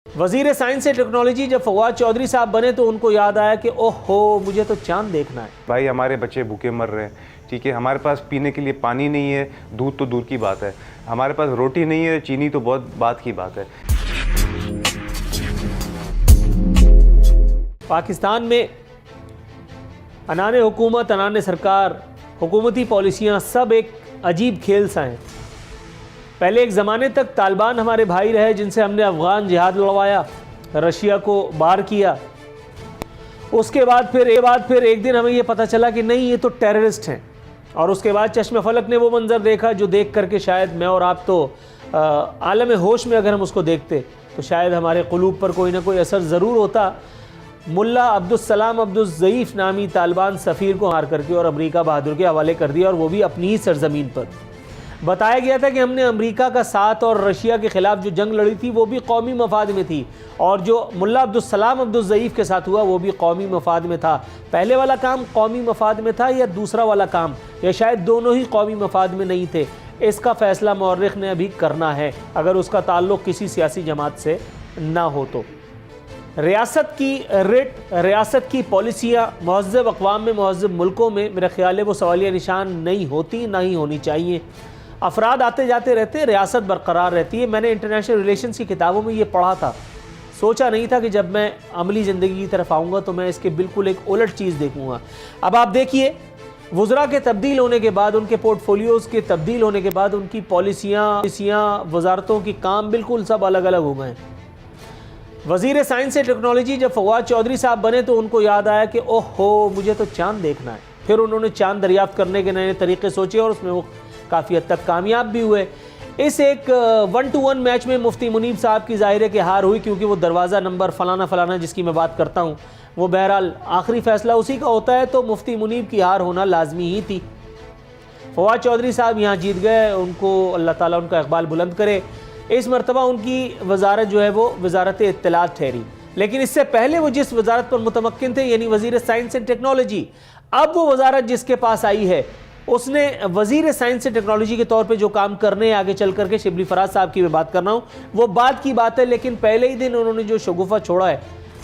वजीर science and technology जब फवाद चौधरी साहब बने तो उनको याद आया कि ओहो मुझे तो चांद देखना है। भाई हमारे बच्चे भूखे मर रहे हैं, ठीक है, हमारे पास पीने के लिए पानी नहीं है, दूध तो दूर की बात है, हमारे पास रोटी नहीं है, चीनी तो बहुत बात की बात है। पाकिस्तान में अनाने हुकूमत, अनाने सरकार, हुकूमती पॉलिसियाँ सब एक अजीब खेल सा हैं। पहले एक ज़माने तक तालिबान हमारे भाई रहे जिनसे हमने अफ़गान जिहाद लड़वाया, रशिया को बार किया। उसके बाद फिर एक दिन हमें ये पता चला कि नहीं, ये तो टेररिस्ट हैं। और उसके बाद चश्मे फलक ने वो मंज़र देखा जो देख करके शायद मैं और आप तो आलम होश में अगर हम उसको देखते तो शायद हमारे क़ुलूब पर कोई ना कोई असर ज़रूर होता। मुल्ला अब्दुस्सलाम अब्दुज़्ज़ईफ़ नामी तालिबान सफ़ीर को मार करके और अमेरिका बहादुर के हवाले कर दिया, और वो भी अपनी ही सरज़मीन पर। बताया गया था कि हमने अमेरिका का साथ और रशिया के ख़िलाफ़ जो जंग लड़ी थी वो भी कौमी मफाद में थी, और जो मुल्ला अब्दुस्सलाम अब्दुज़्ज़ईफ़ के साथ हुआ वो भी कौमी मफाद में था। पहले वाला काम कौमी मफाद में था या दूसरा वाला काम, या शायद दोनों ही कौमी मफाद में नहीं थे, इसका फ़ैसला मौर्रिख़ ने अभी करना है, अगर उसका ताल्लुक़ किसी सियासी जमात से ना हो तो। रियासत की रिट, रियासत की पॉलिसियाँ महज़्ज़ब अक़वाम में, महज़्ज़ब मुल्कों में मेरा ख़्याल है वो सवालिया निशान नहीं होती, ना ही होनी चाहिए। अफराद आते जाते रहते, रियासत बरकरार रहती है। मैंने इंटरनेशनल रिलेशंस की किताबों में ये पढ़ा था, सोचा नहीं था कि जब मैं अमली ज़िंदगी की तरफ आऊँगा तो मैं इसके बिल्कुल एक उलट चीज़ देखूँगा। अब आप देखिए, वज़रा के तब्दील होने के बाद, उनके पोर्टफोलियोज़ के तब्दील होने के बाद उनकी पॉलिसियाँ, वजारतों की काम बिल्कुल सब अलग अलग हो गए। वज़ीर साइंस एंड टेक्नोलॉजी जब फवाद चौधरी साहब बने तो उनको याद आया कि ओहो मुझे तो चांद देखना है। फिर उन्होंने चांद दरियाफ्त करने के नए तरीके सोचे और उसमें वो काफ़ी हद तक कामयाब भी हुए। इस एक 1-1 मैच में मुफ्ती मुनीब साहब की ज़ाहिर है कि हार हुई, क्योंकि वो दरवाज़ा नंबर फ़लाना फ़लाना जिसकी मैं बात करता हूँ वो बहरहाल आखिरी फ़ैसला उसी का होता है, तो मुफ्ती मुनीब की हार होना लाजमी ही थी। फवाद चौधरी साहब यहाँ जीत गए, उनको अल्लाह ताला उनका इक़बाल बुलंद करे। इस मरतबा उनकी वजारत जो है वो वजारत इत्तलात ठहरी, लेकिन इससे पहले वो जिस वजारत पर मुतमक्किन थे यानी वज़ीर साइंस एंड टेक्नोलॉजी, अब वो वजारत जिसके पास आई है उसने वज़ीर साइंस एंड टेक्नोलॉजी के तौर पे जो काम करने आगे चल करके, शिबली फराज साहब की मैं बात कर रहा हूँ, वो बात की बात है, लेकिन पहले ही दिन उन्होंने जो शगुफ़ा छोड़ा है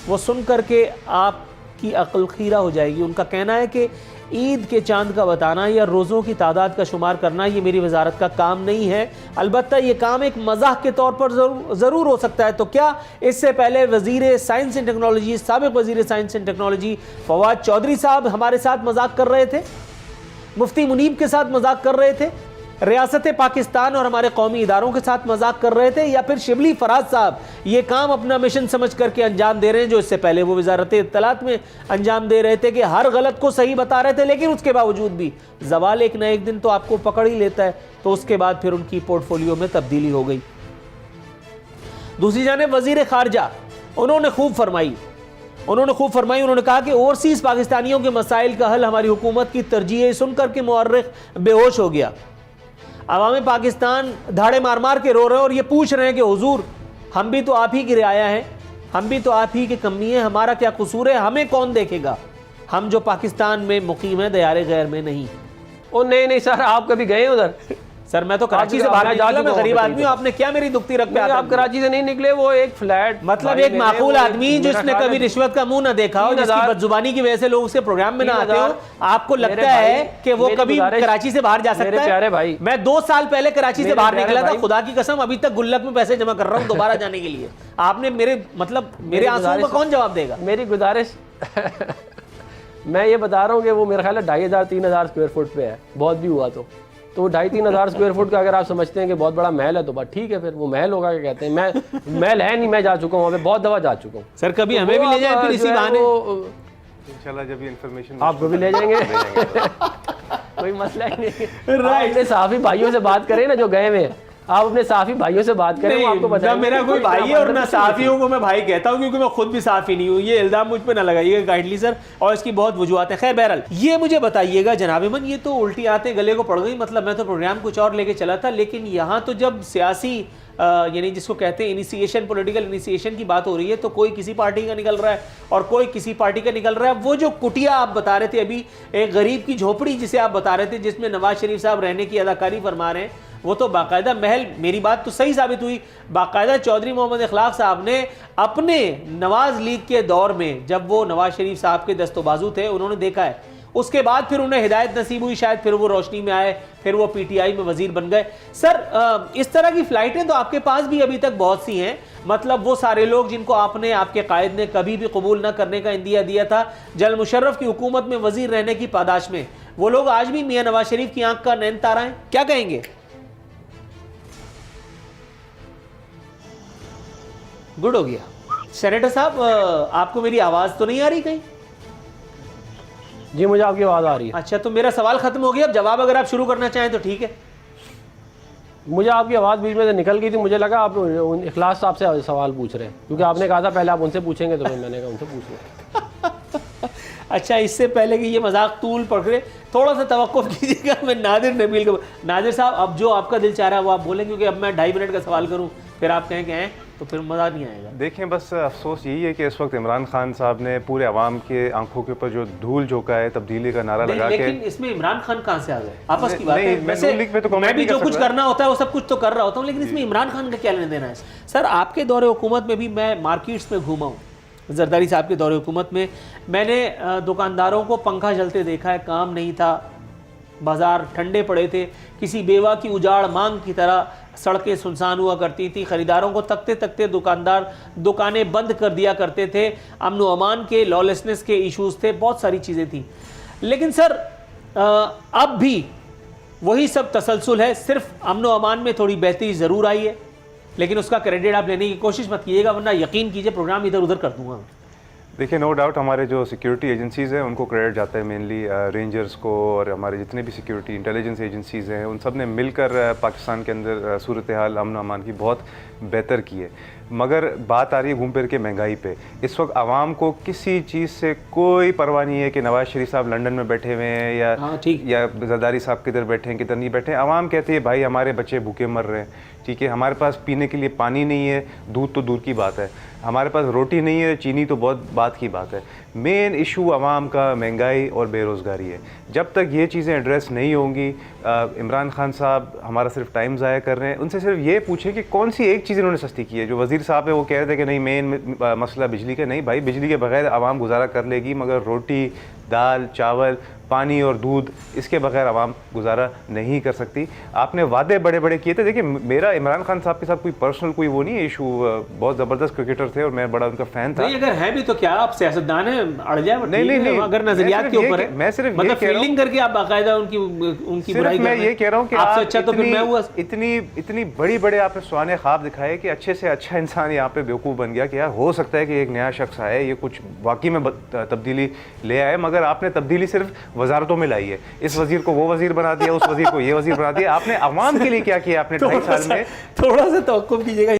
वो सुन करके आपकी अक्ल खीरा हो जाएगी। उनका कहना है कि ईद के चांद का बताना या रोज़ों की तादाद का शुमार करना ये मेरी वजारत का काम नहीं है, अलबत्ता ये काम एक मज़ाक के तौर पर ज़रूर हो सकता है। तो क्या इससे पहले वज़ीर साइंस एंड टेक्नोलॉजी, साबिक़ वज़ीर science and technology Fawad Chaudhry साहब हमारे साथ मजाक कर रहे थे, मुफ्ती मुनीब के साथ मजाक कर रहे थे, रियासत पाकिस्तान और हमारे कौमी इदारों के साथ मजाक कर रहे थे, या फिर शिबली फराज साहब ये काम अपना मिशन समझ करके अंजाम दे रहे हैं जो इससे पहले वो वजारत इत्तलात में अंजाम दे रहे थे कि हर गलत को सही बता रहे थे, लेकिन उसके बावजूद भी ज़वाल एक न एक दिन तो आपको पकड़ ही लेता है। तो उसके बाद फिर उनकी पोर्टफोलियो में तब्दीली हो गई। दूसरी जानिब वज़ीर ख़ारजा, उन्होंने खूब फरमाई, उन्होंने कहा कि ओवरसीज़ पाकिस्तानियों के मसाइल का हल हमारी हुकूमत की तरजीह सुनकर के मुअर्रिख़ बेहोश हो गया। अवाम पाकिस्तान धाड़े मार मार के रो रहे हैं और ये पूछ रहे हैं कि हुजूर हम भी तो आप ही की रियाया हैं, हम भी तो आप ही के कमी हैं, हमारा क्या कसूर है, हमें कौन देखेगा, हम जो पाकिस्तान में मुकीम है दयारे गैर में नहीं। ओ नहीं सर, आप कभी गए उधर? सर मैं तो कराची से बाहर निकला, मैं गरीब आदमी हूँ, आपने क्या मेरी दुखती रख पे आप कराची से नहीं निकले, वो एक फ्लैट, मतलब एक माकूल आदमी जिसने कभी रिश्वत का मुंह ना देखा हो, जिसकी बदजुबानी की वजह से लोग उसके प्रोग्राम में ना आते हो, आपको लगता है कि वो कभी कराची से बाहर जा सकता है? प्यारे भाई, मैं 2 साल पहले कराची से बाहर निकला था, खुदा की कसम अभी तक गुल्लक में पैसे जमा कर रहा हूँ दोबारा जाने के लिए। आपने मेरे आंसुओं का कौन जवाब देगा? मेरी गुजारिश मैं ये बता रहा हूँ कि वो मेरा ख्याल है 2500-3000 स्क्वायर फुट पे है, बहुत भी हुआ तो 2500-3000 स्क्वायर फुट का अगर आप समझते हैं कि बहुत बड़ा महल है तो बात ठीक है, फिर वो महल होगा, क्या कहते हैं, मैं महल है नहीं, मैं जा चुका हूँ वहाँ पे, बहुत दफा जा चुका हूँ। सर कभी हमें भी ले जाए फिर इसी बहाने, इंशाल्लाह जब ये इन्फॉर्मेशन आपको भी ले जाएंगे कोई मसला ही नहीं। राइट, अपने साफी भाइयों से बात करें ना जो गए हुए हैं, आप अपने साफी भाइयों से बात करें, वो आपको बताएंगे। मेरा कोई भाई है और ना साफियों को मैं भाई कहता हूँ, क्योंकि मैं खुद भी साफी नहीं हूँ। ये इल्जाम मुझ पे ना लगाइएगा काइंडली सर, और इसकी बहुत वजूहत है। खैर बहरहाल ये मुझे बताइएगा जनाब मन, ये तो उल्टी आते गले को पड़ गई, मतलब मैं तो प्रोग्राम कुछ और लेके चला था, लेकिन यहाँ तो जब सियासी यानी जिसको कहते हैं इनिशिएशन, पॉलिटिकल इनिशिएशन की बात हो रही है तो कोई किसी पार्टी का निकल रहा है और कोई किसी पार्टी का निकल रहा है। वो जो कुटिया आप बता रहे थे अभी, एक गरीब की झोपड़ी जिसे आप बता रहे थे, जिसमें नवाज शरीफ साहब रहने की अदाकारी फरमा रहे हैं, वो तो बाकायदा महल, मेरी बात तो सही साबित हुई, बाकायदा चौधरी मोहम्मद इखलाक साहब ने अपने नवाज लीग के दौर में, जब वो नवाज शरीफ साहब के दस्तोबाजू थे, उन्होंने देखा है। उसके बाद फिर उन्हें हिदायत नसीब हुई, शायद फिर वो रोशनी में आए, फिर वो पीटीआई में वजीर बन गए। सर इस तरह की फ्लाइटें तो आपके पास भी अभी तक बहुत सी हैं, मतलब वो सारे लोग जिनको आपने, आपके कायद ने कभी भी कबूल न करने का इंदिया दिया था जनरल मुशर्रफ की हुकूमत में वजीर रहने की पादाश में, वो लोग आज भी मियां नवाज शरीफ की आंख का नैन तारा हैं, क्या कहेंगे? गुड हो गया। सेनेटर साहब आपको मेरी आवाज तो नहीं आ रही कहीं? जी मुझे आपकी आवाज़ आ रही है। अच्छा, तो मेरा सवाल खत्म हो गया, अब जवाब अगर आप शुरू करना चाहें तो ठीक है। मुझे आपकी आवाज़ बीच में से निकल गई थी, मुझे लगा आप इखलास साहब से सवाल पूछ रहे हैं, क्योंकि आपने कहा था पहले आप उनसे पूछेंगे, तो फिर मैंने कहा उनसे पूछ लो। अच्छा, इससे पहले कि ये मजाक तूल पकड़े, थोड़ा सा तवक्कुफ कीजिएगा। मैं नादिर नबील को, नादिर साहब अब जो आपका दिल चाह रहा है वो आप बोलें, क्योंकि अब मैं 2.5 मिनट का सवाल करूं फिर आप कहें कि हैं तो फिर मज़ा नहीं आएगा। देखें, बस अफसोस यही है कि इस वक्त इमरान खान साहब ने पूरे अवाम के आंखों के ऊपर जो धूल झोंका है, तब्दीली का नारा लगा के। लेकिन इसमें इमरान खान कहाँ से आ गए? आपस की बात नहीं, है। वैसे मैं भी जो कुछ करना होता है वो सब कुछ तो कर रहा होता हूँ, लेकिन इसमें इमरान खान का क्या लेना देना है? सर आपके दौरे हुकूमत में भी मैं मार्केट्स में घूमा हूँ, जरदारी साहब के दौरे हुकूमत में मैंने दुकानदारों को पंखा जलते देखा है, काम नहीं था, बाजार ठंडे पड़े थे, किसी बेवा की उजाड़ मांग की तरह सड़कें सुनसान हुआ करती थी, ख़रीदारों को तकते तकते दुकानदार दुकानें बंद कर दिया करते थे, अमन व अमान के, लॉलेसनेस के इश्यूज़ थे, बहुत सारी चीज़ें थी। लेकिन सर अब भी वही सब तसलसल है, सिर्फ अमन व अमान में थोड़ी बेहतरी ज़रूर आई है, लेकिन उसका क्रेडिट आप लेने की कोशिश मत कीजिएगा, वरना यकीन कीजिए प्रोग्राम इधर उधर कर दूंगा। देखिए, नो डाउट हमारे जो सिक्योरिटी एजेंसीज़ हैं उनको क्रेडिट जाता है, मेनली रेंजर्स को, और हमारे जितने भी सिक्योरिटी इंटेलिजेंस एजेंसीज़ हैं उन सब ने मिलकर पाकिस्तान के अंदर सूरत हाल अमन अमान की बहुत बेहतर की है। मगर बात आ रही है घूम फिर के महंगाई पे। इस वक्त आवाम को किसी चीज़ से कोई परवाह नहीं है कि नवाज शरीफ साहब लंदन में बैठे हुए हैं या जरदारी साहब किधर बैठे हैं किधर नहीं बैठे हैं। आवाम कहती है भाई हमारे बच्चे भूखे मर रहे हैं, ठीक है, हमारे पास पीने के लिए पानी नहीं है, दूध तो दूर की बात है, हमारे पास रोटी नहीं है, चीनी तो बहुत बात की बात है। मेन इशू आवाम का महंगाई और बेरोज़गारी है। जब तक ये चीज़ें एड्रेस नहीं होंगी, इमरान खान साहब हमारा सिर्फ टाइम ज़ाया कर रहे हैं। उनसे सिर्फ ये पूछें कि कौन सी एक चीज़ इन्होंने सस्ती की है। जो वज़ीर साहब है वो कह रहे थे कि नहीं मेन मसला बिजली का, नहीं भाई, बिजली के बगैर आवाम गुजारा कर लेगी, मगर रोटी, दाल, चावल, पानी और दूध, इसके बगैर आवाम गुजारा नहीं कर सकती। आपने वादे बड़े बड़े किए थे। देखिए, मेरा इमरान खान साहब के साथ कोई पर्सनल कोई वो नहीं है इशू, बहुत ज़बरदस्त क्रिकेटर थे और मैं बड़ा उनका फ़ैन था। नहीं, अगर है भी तो क्या आप सियासतदान हैं, अड़ जाए? नहीं, अगर नजरियात के ऊपर है, मैं सिर्फ मतलब फील्डिंग करके आप बाकायदा उनकी बुराई कर रहे हैं। मैं ये कह रहा हूँ कि आपसे अच्छा तो फिर मैं हुआ। इतनी बड़ी बड़े आपने सुहाने ख्वाब दिखाए कि अच्छे से अच्छा इंसान यहाँ पे बेवकूफ़ बन गया कि यार हो सकता है कि एक नया शख्स आए, ये कुछ वाकई में तब्दीली ले आए, मगर आपने तब्दीली सिर्फ वजारतों में लाई है। इस वजीर को वो वजीर बना दिया, उस वजीर को ये वजीर बना दिया। आपने अवाम के लिए क्या किया आपने 2.5 साल में? थोड़ा सा तवक्कुफ कीजिएगा।